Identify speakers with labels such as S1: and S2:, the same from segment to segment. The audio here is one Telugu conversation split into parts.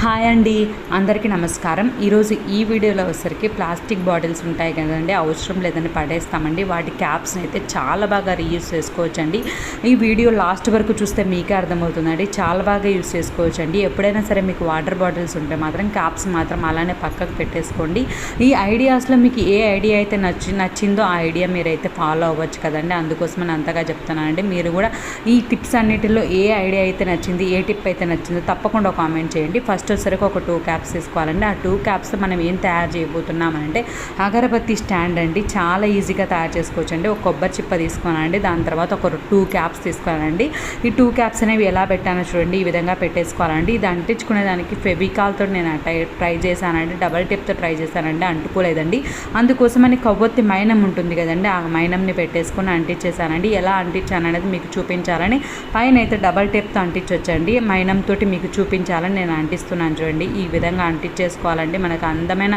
S1: హాయ్ అండి, అందరికీ నమస్కారం. ఈరోజు ఈ వీడియోలో వచ్చేసరికి ప్లాస్టిక్ బాటిల్స్ ఉంటాయి కదండి, అవసరం లేదని పడేస్తామండి. వాటి క్యాప్స్ని అయితే చాలా బాగా రీయూజ్ చేసుకోవచ్చండి. ఈ వీడియో లాస్ట్ వరకు చూస్తే మీకే అర్థమవుతుందండి. చాలా బాగా యూజ్ చేసుకోవచ్చండి. ఎప్పుడైనా సరే మీకు వాటర్ బాటిల్స్ ఉంటే మాత్రం క్యాప్స్ మాత్రం అలానే పక్కకు పెట్టేసుకోండి. ఈ ఐడియాస్లో మీకు ఏ ఐడియా అయితే నచ్చిందో ఆ ఐడియా మీరైతే ఫాలో అవ్వచ్చు కదండి. అందుకోసమని అంతగా చెప్తున్నానండి. మీరు కూడా ఈ టిప్స్ అన్నిటిలో ఏ ఐడియా అయితే నచ్చింది, ఏ టిప్ అయితే నచ్చిందో తప్పకుండా కామెంట్ చేయండి. ఫస్ట్ వచ్చేసరికి ఒక 2 క్యాప్స్ తీసుకోవాలండి. ఆ 2 క్యాప్స్ మనం ఏం తయారు చేయబోతున్నామంటే అగరబత్తి స్టాండ్ అండి. చాలా ఈజీగా తయారు చేసుకోవచ్చు అండి. ఒక కొబ్బరి చిప్ప తీసుకోనండి, దాని తర్వాత ఒక 2 క్యాప్స్ తీసుకోవాలండి. ఈ 2 క్యాప్స్ అనేవి ఎలా పెట్టానో చూడండి. ఈ విధంగా పెట్టేసుకోవాలండి. ఇది అంటించుకునే దానికి ఫెవికాల్తో నేను ట్రై చేశానండి, డబల్ టిప్తో ట్రై చేశానండి, అంటుకోలేదండి. అందుకోసమని కొవ్వొత్తి మైనం ఉంటుంది కదండి, ఆ మైనంని పెట్టేసుకొని అంటించేసానండి. ఎలా అంటించాననేది మీకు చూపించాలని పైన అయితే డబల్ టేప్తో అంటించవచ్చండి. మైనంతో మీకు చూపించాలని నేను అంటిస్తున్నాను చూడండి. ఈ విధంగా అంటించేసుకోవాలండి. మనకు అందమైన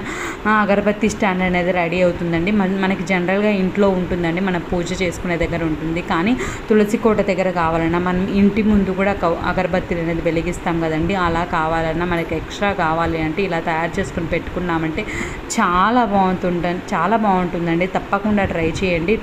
S1: అగరబత్తి స్టాండ్ అనేది రెడీ అవుతుందండి. మనకి జనరల్గా ఇంట్లో ఉంటుందండి, మనం పూజ చేసుకునే దగ్గర ఉంటుంది. కానీ తులసి కోట దగ్గర కావాలన్నా, మనం ఇంటి ముందు కూడా అగరబత్తిలు అనేది వెలిగిస్తాం కదండి, అలా కావాలన్నా మనకి ఎక్స్ట్రా కావాలి అంటే ఇలా తయారు చేసుకుని పెట్టుకున్నామంటే చాలా బాగుంటుందండి. తప్పకుండా ట్రై చేయండి.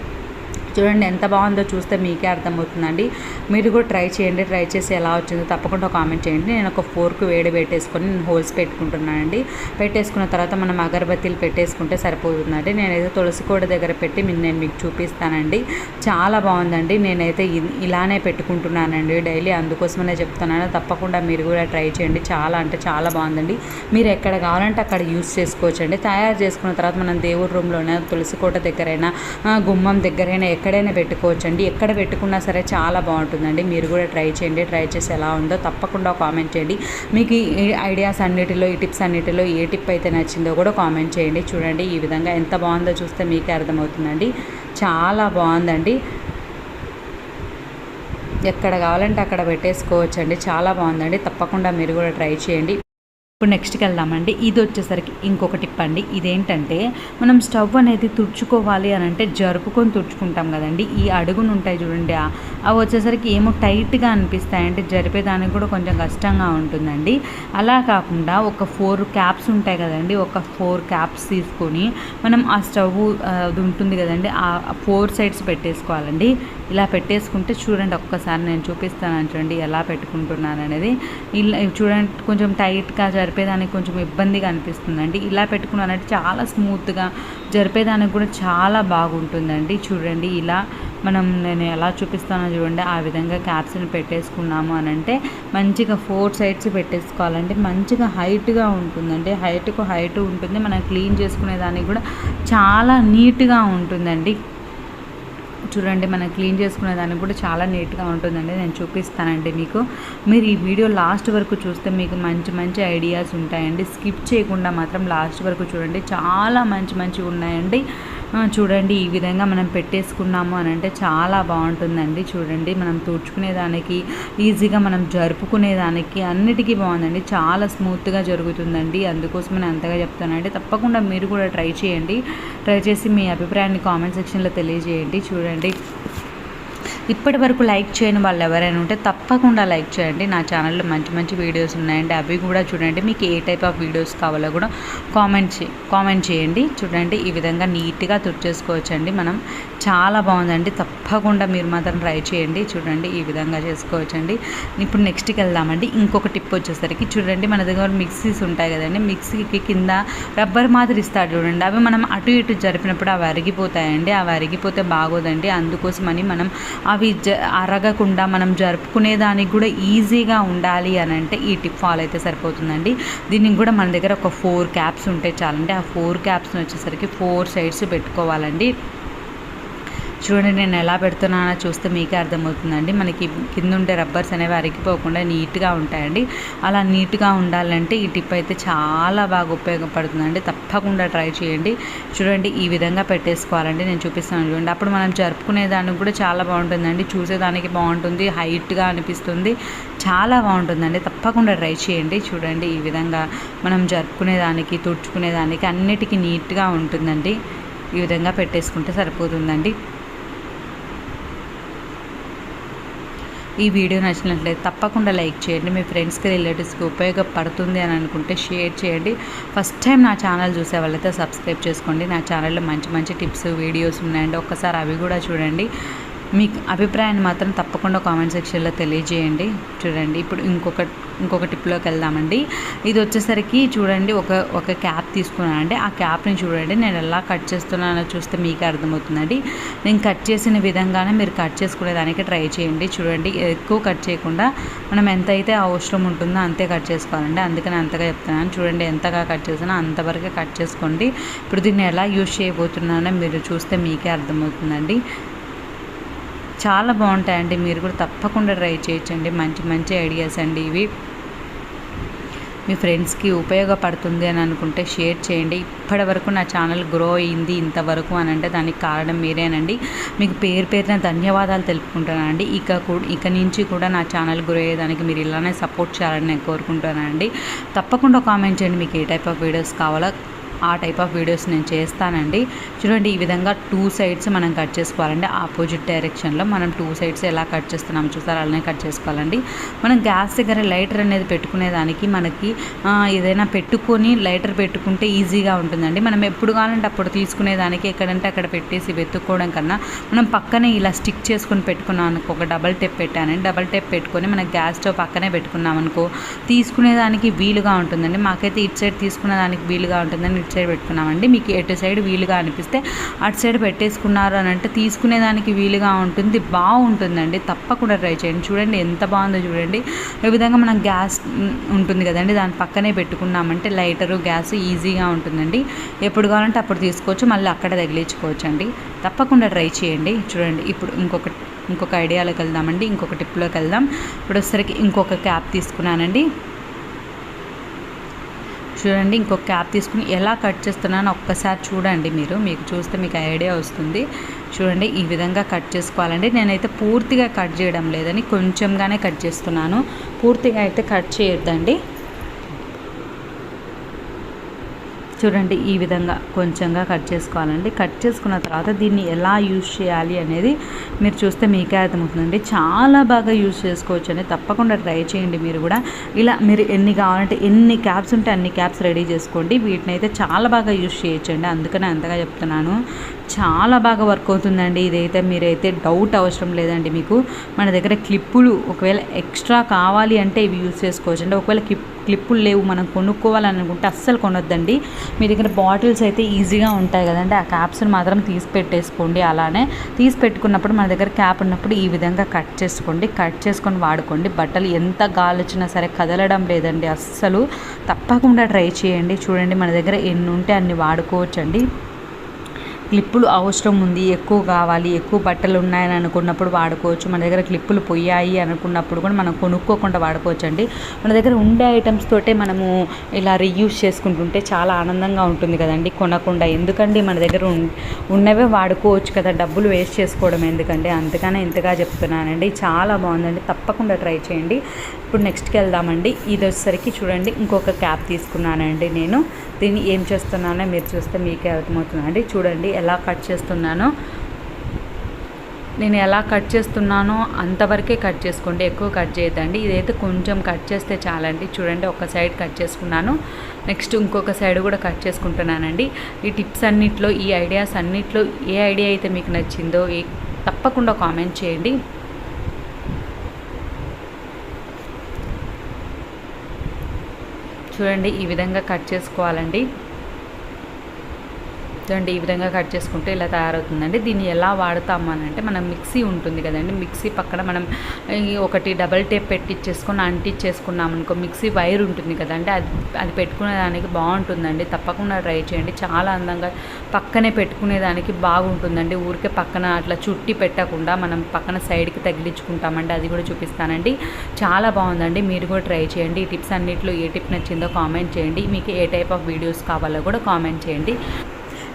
S1: చూడండి ఎంత బాగుందో, చూస్తే మీకే అర్థమవుతుందండి. మీరు కూడా ట్రై చేయండి. ట్రై చేసి ఎలా వచ్చిందో తప్పకుండా కామెంట్ చేయండి. నేను ఒక ఫోర్క్ వేడి పెట్టేసుకొని నేను హోల్స్ పెట్టుకుంటున్నానండి. పెట్టేసుకున్న తర్వాత మనం అగరబత్తీలు పెట్టేసుకుంటే సరిపోతుందండి. నేనైతే తులసి కోట దగ్గర పెట్టి నేను మీకు చూపిస్తానండి. చాలా బాగుందండి. నేనైతే ఇలానే పెట్టుకుంటున్నానండి డైలీ, అందుకోసమనే చెప్తున్నాను. తప్పకుండా మీరు కూడా ట్రై చేయండి. చాలా అంటే చాలా బాగుందండి. మీరు ఎక్కడ కావాలంటే అక్కడ యూస్ చేసుకోవచ్చండి. తయారు చేసుకున్న తర్వాత మనం దేవుడి రూమ్లోనే, తులసి కోట దగ్గరైనా, గుమ్మం దగ్గరైనా ఎక్కడైనా పెట్టుకోవచ్చండి. ఎక్కడ పెట్టుకున్నా సరే చాలా బాగుంటుందండి. మీరు కూడా ట్రై చేయండి. ట్రై చేసి ఎలా ఉందో తప్పకుండా కామెంట్ చేయండి. మీకు ఈ ఐడియాస్ అన్నిటిలో, ఈ టిప్స్ అన్నిటిలో ఏ టిప్ అయితే నచ్చిందో కూడా కామెంట్ చేయండి. చూడండి ఈ విధంగా ఎంత బాగుందో చూస్తే మీకే అర్థమవుతుందండి. చాలా బాగుందండి. ఎక్కడ కావాలంటే అక్కడ పెట్టేసుకోవచ్చండి. చాలా బాగుందండి. తప్పకుండా మీరు కూడా ట్రై చేయండి. ఇప్పుడు నెక్స్ట్కి వెళ్దామండి. ఇది వచ్చేసరికి ఇంకొక టిప్ అండి. ఇదేంటంటే మనం స్టవ్ అనేది తుడుచుకోవాలి అని అంటే జరుపుకొని తుడుచుకుంటాం కదండి. ఈ అడుగును ఉంటాయి చూడండి, అవి వచ్చేసరికి ఏమో టైట్గా అనిపిస్తాయి, అంటే జరిపేదానికి కూడా కొంచెం కష్టంగా ఉంటుందండి. అలా కాకుండా ఒక 4 క్యాప్స్ ఉంటాయి కదండి, ఒక 4 క్యాప్స్ తీసుకొని మనం ఆ స్టవ్ అది ఉంటుంది కదండి, ఆ 4 సైడ్స్ పెట్టేసుకోవాలండి. ఇలా పెట్టేసుకుంటే చూడండి, ఒక్కసారి నేను చూపిస్తాను చూడండి ఎలా పెట్టుకుంటున్నాను అనేది. ఇలా చూడండి, కొంచెం టైట్గా జరిపేదానికి కొంచెం ఇబ్బందిగా అనిపిస్తుందండి. ఇలా పెట్టుకున్నానంటే చాలా స్మూత్గా జరిపేదానికి కూడా చాలా బాగుంటుందండి. చూడండి ఇలా నేను ఎలా చూపిస్తానో చూడండి. ఆ విధంగా క్యాప్స్ని పెట్టేసుకున్నాము అని అంటే మంచిగా 4 సైడ్స్ పెట్టేసుకోవాలంటే మంచిగా హైట్గా ఉంటుందండి. హైట్ ఉంటుంది. మనం క్లీన్ చేసుకునే దానికి కూడా చాలా నీట్గా ఉంటుందండి. చూడండి, మనం క్లీన్ చేసుకునే దానికి కూడా చాలా నీట్గా ఉంటుందండి. నేను చూపిస్తానండి మీకు. మీరు ఈ వీడియో లాస్ట్ వరకు చూస్తే మీకు మంచి ఐడియాస్ ఉంటాయండి. స్కిప్ చేయకుండా మాత్రం లాస్ట్ వరకు చూడండి. చాలా మంచి ఉన్నాయండి. చూడండి ఈ విధంగా మనం పెట్టేసుకున్నాము అని అంటే చాలా బాగుంటుందండి. చూడండి, మనం తుడుచుకునేదానికి, ఈజీగా మనం జరుపుకునేదానికి అన్నిటికీ బాగుందండి. చాలా స్మూత్గా జరుగుతుందండి. అందుకోసం నేను అంతగా చెప్తానండి. తప్పకుండా మీరు కూడా ట్రై చేయండి. ట్రై చేసి మీ అభిప్రాయాన్ని కామెంట్ సెక్షన్లో తెలియజేయండి. చూడండి, ఇప్పటి వరకు లైక్ చేయని వాళ్ళు ఎవరైనా ఉంటే తప్పకుండా లైక్ చేయండి. నా ఛానల్లో మంచి వీడియోస్ ఉన్నాయండి, అవి కూడా చూడండి. మీకు ఏ టైప్ ఆఫ్ వీడియోస్ కావాలో కూడా కామెంట్ చేయండి. చూడండి ఈ విధంగా నీట్గా తుడిచేసుకోవచ్చండి మనం. చాలా బాగుందండి. తప్పకుండా మీరు మాత్రం ట్రై చేయండి. చూడండి ఈ విధంగా చేసుకోవచ్చండి. ఇప్పుడు నెక్స్ట్కి వెళ్దామండి. ఇంకొక టిప్ వచ్చేసరికి చూడండి, మన దగ్గర మిక్సీస్ ఉంటాయి కదండి, మిక్సీకి కింద రబ్బర్ మాదిరి ఇస్తాడు చూడండి. అవి మనం అటు ఇటు జరిపినప్పుడు అవి అరిగిపోతాయండి. అవి అరిగిపోతే బాగోదండి. అందుకోసమని మనం అవి అరగకుండా మనం జరుపుకునేదానికి కూడా ఈజీగా ఉండాలి అని అంటే ఈ టిప్ ఫాలో అయితే సరిపోతుందండి. దీనికి కూడా మన దగ్గర ఒక 4 క్యాప్స్ ఉంటే చాలండి. ఆ 4 క్యాప్స్ని వచ్చేసరికి 4 సైడ్స్ పెట్టుకోవాలండి. చూడండి నేను ఎలా పెడుతున్నానో చూస్తే మీకే అర్థమవుతుందండి. మనకి కింద ఉండే రబ్బర్స్ అనేవి అరిగిపోకుండా నీట్గా ఉంటాయండి. అలా నీట్గా ఉండాలంటే ఈ టిప్ అయితే చాలా బాగా ఉపయోగపడుతుందండి. తప్పకుండా ట్రై చేయండి. చూడండి ఈ విధంగా పెట్టేసుకోవాలండి. నేను చూపిస్తాను చూడండి. అప్పుడు మనం జరుపుకునే దానికి కూడా చాలా బాగుంటుందండి. చూసేదానికి బాగుంటుంది, హైట్గా అనిపిస్తుంది, చాలా బాగుంటుందండి. తప్పకుండా ట్రై చేయండి. చూడండి ఈ విధంగా మనం జరుపుకునేదానికి, తుడుచుకునేదానికి అన్నిటికీ నీట్గా ఉంటుందండి. ఈ విధంగా పెట్టేసుకుంటే సరిపోతుందండి. ఈ వీడియో నచ్చినట్లయితే తప్పకుండా లైక్ చేయండి. మీ ఫ్రెండ్స్కి రిలేటివ్స్కి ఉపయోగపడుతుంది అని అనుకుంటే షేర్ చేయండి. ఫస్ట్ టైం నా ఛానల్ చూసే వాళ్ళైతే సబ్స్క్రైబ్ చేసుకోండి. నా ఛానల్లో మంచి మంచి టిప్స్ వీడియోస్ ఉన్నాయండి, ఒక్కసారి అవి కూడా చూడండి. మీకు అభిప్రాయాన్ని మాత్రం తప్పకుండా కామెంట్ సెక్షన్లో తెలియజేయండి. చూడండి ఇప్పుడు ఇంకొక టిప్లోకి వెళ్దామండి. ఇది వచ్చేసరికి చూడండి ఒక క్యాప్ తీసుకున్నానండి. ఆ క్యాప్ని చూడండి నేను ఎలా కట్ చేస్తున్నానో చూస్తే మీకు అర్థమవుతుందండి. నేను కట్ చేసిన విధంగానే మీరు కట్ చేసుకునేదానికి ట్రై చేయండి. చూడండి ఎక్కువ కట్ చేయకుండా మనం ఎంతైతే అవసరం ఉంటుందో అంతే కట్ చేసుకోవాలండి. అందుకని అంతగా చెప్తున్నాను. చూడండి ఎంతగా కట్ చేసినా అంతవరకే కట్ చేసుకోండి. ఇప్పుడు దీన్ని ఎలా యూజ్ చేయబోతున్నానో మీరు చూస్తే మీకే అర్థమవుతుందండి. చాలా బాగుంటాయండి, మీరు కూడా తప్పకుండా ట్రై చేయొచ్చండి. మంచి మంచి ఐడియాస్ అండి ఇవి. మీ ఫ్రెండ్స్కి ఉపయోగపడుతుంది అని అనుకుంటే షేర్ చేయండి. ఇప్పటి వరకు నా ఛానల్ గ్రో అయింది ఇంతవరకు అని అంటే దానికి కారణం మీరేనండి. మీకు పేరున ధన్యవాదాలు తెలుపుకుంటానండి. ఇక నుంచి కూడా నా ఛానల్ గ్రో అయ్యేదానికి మీరు ఇలానే సపోర్ట్ చేయాలని నేను కోరుకుంటానండి. తప్పకుండా కామెంట్ చేయండి మీకు ఏ టైప్ ఆఫ్ వీడియోస్ కావాలో, ఆ టైప్ ఆఫ్ వీడియోస్ నేను చేస్తానండి. చూడండి ఈ విధంగా 2 సైడ్స్ మనం కట్ చేసుకోవాలండి. ఆపోజిట్ డైరెక్షన్లో మనం 2 సైడ్స్ ఎలా కట్ చేస్తున్నాం చూసారు, అలానే కట్ చేసుకోవాలండి. మనం గ్యాస్ దగ్గర లైటర్ అనేది పెట్టుకునేదానికి మనకి ఏదైనా పెట్టుకొని లైటర్ పెట్టుకుంటే ఈజీగా ఉంటుందండి. మనం ఎప్పుడు కావాలంటే అప్పుడు తీసుకునేదానికి ఎక్కడంటే అక్కడ పెట్టేసి వెతుక్కోవడం కన్నా మనం పక్కనే ఇలా స్టిక్ చేసుకొని పెట్టుకున్నాం అనుకో, ఒక డబల్ టేప్ పెట్టానండి. డబల్ టేప్ పెట్టుకొని మనం గ్యాస్ స్టవ్ పక్కనే పెట్టుకున్నాం అనుకో తీసుకునేదానికి వీలుగా ఉంటుందండి. మాకైతే ఇటు సైడ్ తీసుకునేదానికి వీలుగా ఉంటుందని ఇటు సైడ్ పెట్టుకున్నామండి. మీకు ఎటు సైడ్ వీలుగా అనిపిస్తే అటు సైడ్ పెట్టేసుకున్నారు అని అంటే తీసుకునేదానికి వీలుగా ఉంటుంది, బాగుంటుందండి. తప్పకుండా ట్రై చేయండి. చూడండి ఎంత బాగుందో చూడండి. ఈ విధంగా మనం గ్యాస్ ఉంటుంది కదండి, దాని పక్కనే పెట్టుకున్నామంటే లైటరు గ్యాస్ ఈజీగా ఉంటుందండి. ఎప్పుడు కావాలంటే అప్పుడు తీసుకోవచ్చు, మళ్ళీ అక్కడ తగిలించుకోవచ్చు అండి. తప్పకుండా ట్రై చేయండి. చూడండి ఇప్పుడు ఇంకొక ఐడియాలోకి వెళ్దామండి, ఇంకొక టిప్లోకి వెళ్దాం. ఇప్పుడు వచ్చేసరికి ఇంకొక క్యాప్ తీసుకున్నానండి. చూడండి ఇంకొక క్యాప్ తీసుకుని ఎలా కట్ చేస్తున్నానో ఒక్కసారి చూడండి. మీకు చూస్తే మీకు ఐడియా వస్తుంది. చూడండి ఈ విధంగా కట్ చేసుకోవాలండి. నేనైతే పూర్తిగా కట్ చేయడం లేదని కొంచెంగానే కట్ చేస్తున్నాను, పూర్తిగా అయితే కట్ చేయొద్దండి. చూడండి ఈ విధంగా కొంచెంగా కట్ చేసుకోవాలండి. కట్ చేసుకున్న తర్వాత దీన్ని ఎలా యూజ్ చేయాలి అనేది మీరు చూస్తే మీకే అర్థమవుతుందండి. చాలా బాగా యూజ్ చేసుకోవచ్చు అని తప్పకుండా ట్రై చేయండి. మీరు కూడా ఇలా మీరు ఎన్ని కావాలంటే ఎన్ని క్యాప్స్ ఉంటే అన్ని క్యాప్స్ రెడీ చేసుకోండి. వీటిని అయితే చాలా బాగా యూజ్ చేయొచ్చండి, అందుకనే అంతగా చెప్తున్నాను. చాలా బాగా వర్క్ అవుతుందండి. ఇదైతే మీరైతే డౌట్ అవసరం లేదండి. మీకు మన దగ్గర క్లిప్పులు ఒకవేళ ఎక్స్ట్రా కావాలి అంటే ఇవి యూజ్ చేసుకోవచ్చు అండి. ఒకవేళ క్లిప్పులు లేవు మనం కొనుక్కోవాలని అనుకుంటే అస్సలు కొనొద్దండి. మీ దగ్గర బాటిల్స్ అయితే ఈజీగా ఉంటాయి కదండి, ఆ క్యాప్స్ని మాత్రం తీసి పెట్టేసుకోండి. అలానే తీసి పెట్టుకున్నప్పుడు మన దగ్గర క్యాప్ ఉన్నప్పుడు ఈ విధంగా కట్ చేసుకోండి. కట్ చేసుకొని వాడుకోండి. బట్టలు ఎంత గాలి వచ్చినా సరే కదలడం లేదండి అస్సలు. తప్పకుండా ట్రై చేయండి. చూడండి మన దగ్గర ఎన్ని ఉంటే అన్ని వాడుకోవచ్చండి. క్లిప్పులు అవసరం ఉంది, ఎక్కువ కావాలి, ఎక్కువ బట్టలు ఉన్నాయని అనుకున్నప్పుడు వాడుకోవచ్చు. మన దగ్గర క్లిప్పులు పోయాయి అనుకున్నప్పుడు కూడా మనం కొనుక్కోకుండా వాడుకోవచ్చు అండి. మన దగ్గర ఉండే ఐటమ్స్ తోటే మనము ఇలా రీయూజ్ చేసుకుంటుంటే చాలా ఆనందంగా ఉంటుంది కదండి. కొనకుండా ఎందుకండి, మన దగ్గర ఉన్నవే వాడుకోవచ్చు కదా, డబ్బులు వేస్ట్ చేసుకోవడం ఎందుకండి. అందుకనే ఇంతగా చెప్తున్నానండి. చాలా బాగుందండి, తప్పకుండా ట్రై చేయండి. ఇప్పుడు నెక్స్ట్కి వెళ్దామండి. ఇది వచ్చేసరికి చూడండి ఇంకొక క్యాప్ తీసుకున్నానండి. నేను దీన్ని ఏం చేస్తున్నానో మీరు చూస్తే మీకే అర్థమవుతుందండి. చూడండి ఎలా కట్ చేస్తున్నానో, నేను ఎలా కట్ చేస్తున్నానో అంతవరకే కట్ చేసుకోండి, ఎక్కువ కట్ చేయొద్దండి. ఇదైతే కొంచెం కట్ చేస్తే చాలండి. చూడండి ఒక సైడ్ కట్ చేసుకున్నాను, నెక్స్ట్ ఇంకొక సైడ్ కూడా కట్ చేసుకుంటున్నానండి. ఈ టిప్స్ అన్నిట్లో, ఈ ఐడియాస్ అన్నిట్లో ఏ ఐడియా అయితే మీకు నచ్చిందో తప్పకుండా కామెంట్ చేయండి. చూడండి ఈ విధంగా కట్ చేసుకోవాలండి. చూడండి ఈ విధంగా కట్ చేసుకుంటే ఇలా తయారవుతుందండి. దీన్ని ఎలా వాడతాము అని అంటే, మనం మిక్సీ ఉంటుంది కదండి, మిక్సీ పక్కన మనం ఒకటి డబల్ టేప్ పెట్టించేసుకొని అంటించేసుకున్నాం అనుకో, మిక్సీ వైర్ ఉంటుంది కదండి, అది పెట్టుకునేదానికి బాగుంటుందండి. తప్పకుండా ట్రై చేయండి. చాలా అందంగా పక్కనే పెట్టుకునేదానికి బాగుంటుందండి. ఊరికే పక్కన అట్లా చుట్టి పెట్టకుండా మనం పక్కన సైడ్కి తగిలించుకుంటామండి, అది కూడా చూపిస్తానండి. చాలా బాగుందండి, మీరు కూడా ట్రై చేయండి. ఈ టిప్స్ అన్నిట్లో ఏ టిప్ నచ్చిందో కామెంట్ చేయండి. మీకు ఏ టైప్ ఆఫ్ వీడియోస్ కావాలో కూడా కామెంట్ చేయండి.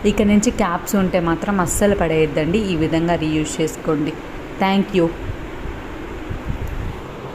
S1: ఇక నుంచి క్యాప్స్ ఉంటే మాత్రం అస్సలు పడేయద్దండి. ఈ విధంగా రీయూజ్ చేసుకోండి. Thank you.